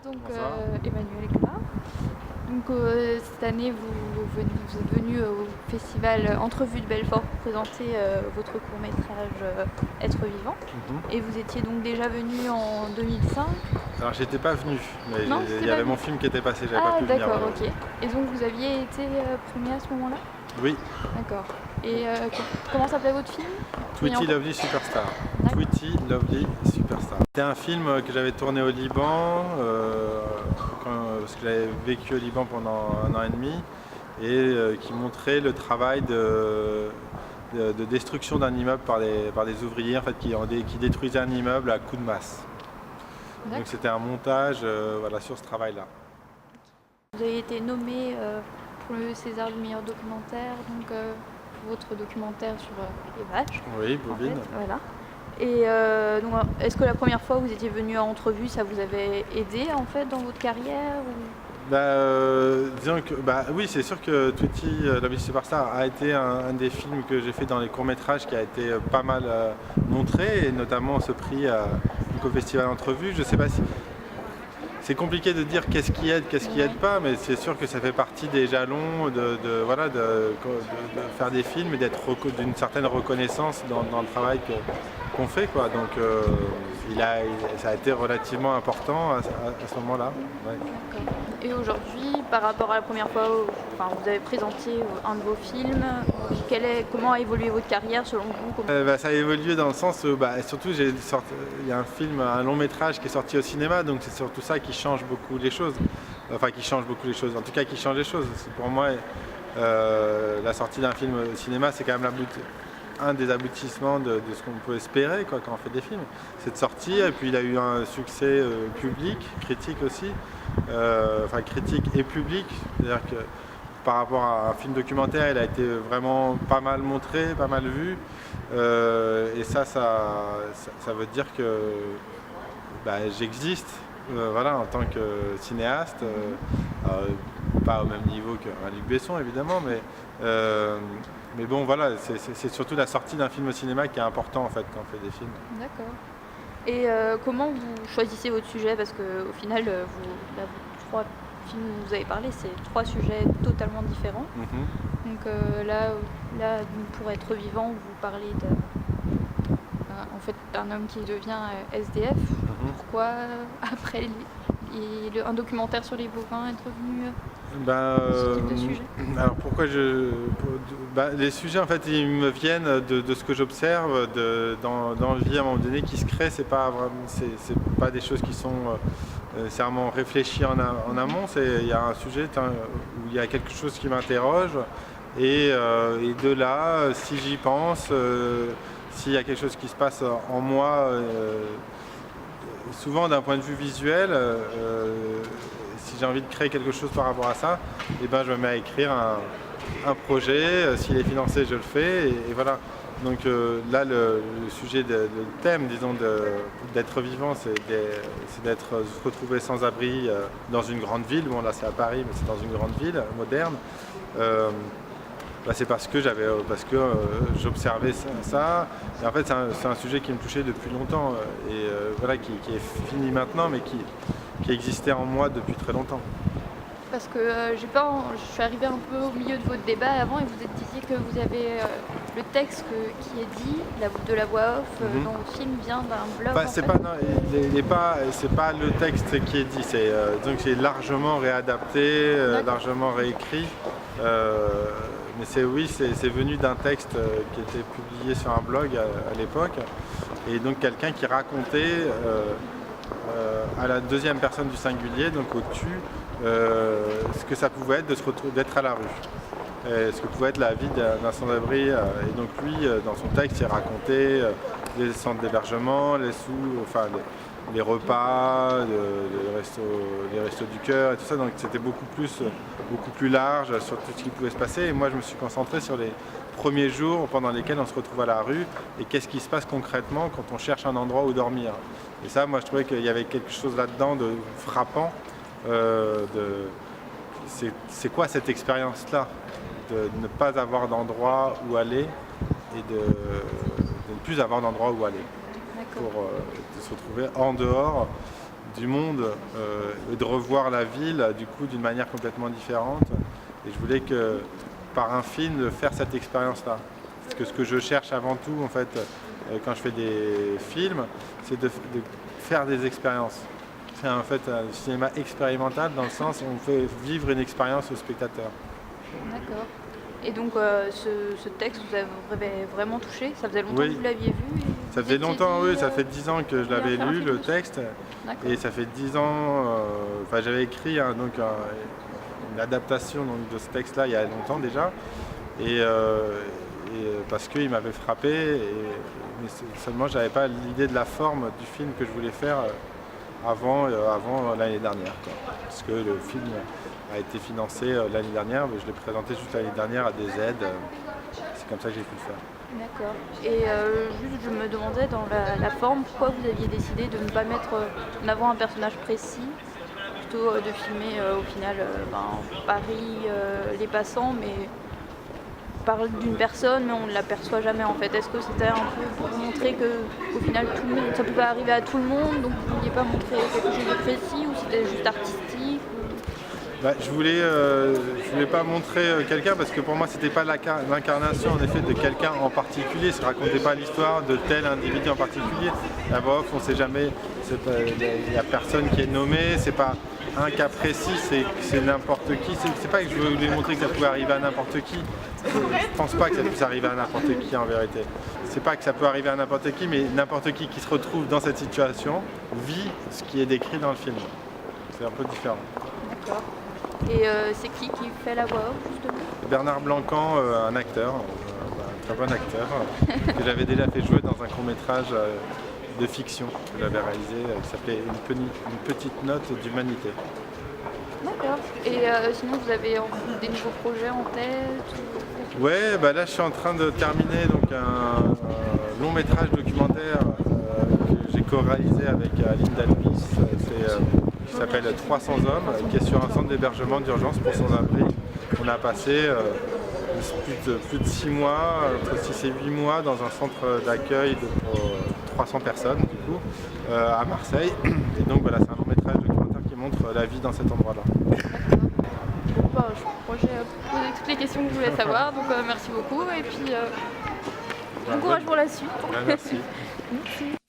Donc Emmanuel Gras. Donc cette année, vous êtes venu au festival Entrevue de Belfort pour présenter votre court-métrage Être vivant. Et vous étiez donc déjà venu en 2005. Alors j'étais pas venu, mais Non, il y avait mon film qui était passé, j'avais pas pu venir. D'accord, ok. Et donc vous aviez été primé à ce moment-là? Oui. D'accord. Et comment s'appelait votre film? Tweety Lovely Superstar. Tweety Lovely Superstar. C'était un film que j'avais tourné au Liban, parce que j'avais vécu au Liban pendant 1 an et demi, et qui montrait le travail de destruction d'un immeuble par des ouvriers en fait, qui détruisaient un immeuble à coups de masse. Donc c'était un montage voilà, sur ce travail-là. Vous avez été nommé pour le César du meilleur documentaire, donc pour votre documentaire sur les vaches. Oui, bovine. En fait, voilà. Et donc, est-ce que la première fois où vous étiez venu à Entrevue, ça vous avait aidé en fait dans votre carrière ou... Disons que, oui, c'est sûr que Tweety Lovely Superstar a été un des films que j'ai fait dans les courts-métrages qui a été pas mal montré, et notamment ce prix au Festival Entrevue. Je sais pas si... C'est compliqué de dire qu'est-ce qui aide, qu'est-ce qui aide pas, mais c'est sûr que ça fait partie des jalons de faire des films et d'être d'une certaine reconnaissance dans le travail qu'on fait, quoi. Donc ça a été relativement important à ce moment-là. Ouais. Et aujourd'hui, par rapport à la première fois où vous avez présenté un de vos films, comment a évolué votre carrière selon vous? Ça a évolué dans le sens où, surtout, il y a un long métrage qui est sorti au cinéma, donc c'est surtout ça qui change beaucoup les choses. Enfin, qui change beaucoup les choses, en tout cas qui change les choses. Pour moi, la sortie d'un film au cinéma, c'est quand même un des aboutissements de ce qu'on peut espérer quand on fait des films. C'est de sortir, et puis il a eu un succès public, critique aussi, critique et public, c'est-à-dire que par rapport à un film documentaire, il a été vraiment pas mal montré, pas mal vu, et ça veut dire que j'existe en tant que cinéaste, pas au même niveau qu'un Luc Besson évidemment, mais bon, voilà, c'est surtout la sortie d'un film au cinéma qui est important en fait quand on fait des films. D'accord. Et comment vous choisissez votre sujet? Parce qu'au final, vos 3 films dont vous avez parlé, c'est 3 sujets totalement différents. Donc là, pour Être vivant, vous parlez d'un homme qui devient SDF. Pourquoi après un documentaire sur les bovins être venu ce type de sujet? Alors pourquoi les sujets en fait ils me viennent de ce que j'observe, dans la vie à un moment donné qui se crée. C'est pas des choses qui sont nécessairement réfléchies en amont. Il y a un sujet où il y a quelque chose qui m'interroge, et de là, si j'y pense, s'il y a quelque chose qui se passe en moi, souvent d'un point de vue visuel, si j'ai envie de créer quelque chose par rapport à ça, je me mets à écrire un projet. S'il est financé, je le fais, et voilà. Donc là, le sujet, le thème, disons, d'être vivant, c'est se retrouver sans abri dans une grande ville. Bon, là c'est à Paris, mais c'est dans une grande ville moderne. C'est parce que j'observais ça. Et en fait, c'est un sujet qui me touchait depuis longtemps, qui est fini maintenant, mais qui existait en moi depuis très longtemps. Parce que je suis arrivée un peu au milieu de votre débat avant, et vous disiez que vous avez le texte qui est dit, de la voix off dans votre film vient d'un blog. C'est pas le texte qui est dit, donc c'est largement réadapté, largement réécrit. Mais c'est venu d'un texte qui était publié sur un blog à l'époque, et donc quelqu'un qui racontait à la deuxième personne du singulier, donc au tu, ce que ça pouvait être d'être à la rue, ce que pouvait être la vie d'un sans-abri. Et donc lui, dans son texte, il racontait les centres d'hébergement, les repas, les restos du cœur et tout ça. Donc c'était beaucoup plus large sur tout ce qui pouvait se passer. Et moi, je me suis concentré sur les premiers jours pendant lesquels on se retrouve à la rue, et qu'est-ce qui se passe concrètement quand on cherche un endroit où dormir. Et ça, moi, je trouvais qu'il y avait quelque chose là-dedans de frappant. C'est quoi cette expérience-là de ne pas avoir d'endroit où aller, et de ne plus avoir d'endroit où aller, pour se retrouver en dehors du monde et de revoir la ville du coup d'une manière complètement différente. Et je voulais que par un film de faire cette expérience-là. Parce que ce que je cherche avant tout en fait quand je fais des films, c'est de faire des expériences. C'est en fait un cinéma expérimental dans le sens où on fait vivre une expérience au spectateur. D'accord. Et donc ce texte vous avez vraiment touché? Ça faisait longtemps Oui. que vous l'aviez vu? Ça fait longtemps, oui, ça fait 10 ans que je l'avais faire un lu, film le dessus. texte. D'accord. Et ça fait 10 ans, j'avais écrit une adaptation donc, de ce texte-là il y a longtemps déjà. Parce qu'il m'avait frappé, mais seulement je n'avais pas l'idée de la forme du film que je voulais faire avant l'année dernière. Quoi. Parce que le film a été financé l'année dernière, mais je l'ai présenté juste l'année dernière à des aides. C'est comme ça que j'ai pu le faire. D'accord. Et juste, je me demandais dans la forme, pourquoi vous aviez décidé de ne pas mettre en avant un personnage précis, plutôt de filmer au final Paris, les passants, mais on parle d'une personne, mais on ne l'aperçoit jamais en fait. Est-ce que c'était un peu pour montrer que au final tout le monde, ça pouvait arriver à tout le monde, donc vous ne vouliez pas montrer quelque chose de précis, ou c'était juste artistique Je voulais pas montrer quelqu'un parce que pour moi c'était pas l'incarnation en effet de quelqu'un en particulier. Je racontais pas l'histoire de tel individu en particulier. La voix off, on sait jamais. Il n'y a personne qui est nommé. C'est pas un cas précis. C'est n'importe qui. C'est pas que je voulais montrer que ça pouvait arriver à n'importe qui. Je pense pas que ça puisse arriver à n'importe qui en vérité. C'est pas que ça peut arriver à n'importe qui, mais n'importe qui se retrouve dans cette situation vit ce qui est décrit dans le film. C'est un peu différent. D'accord. Et c'est qui fait la voix off justement? Bernard Blancan, un acteur, un très bon acteur, que j'avais déjà fait jouer dans un court-métrage de fiction que j'avais réalisé qui s'appelait Une petite note d'humanité. D'accord. Et sinon vous avez des nouveaux projets en tête Ouais, là je suis en train de terminer donc, un long métrage documentaire que j'ai co-réalisé avec Aline Dalpis, qui s'appelle 300 hommes, qui est sur un centre d'hébergement d'urgence pour sans-abri. On a passé plus de 6 mois, entre 6 et 8 mois dans un centre d'accueil pour 300 personnes du coup, à Marseille. Et donc voilà, c'est un long métrage documentaire qui montre la vie dans cet endroit-là. D'accord. Je crois que j'ai posé toutes les questions que je voulais savoir, donc merci beaucoup et puis bon courage pour la suite. Merci. Merci.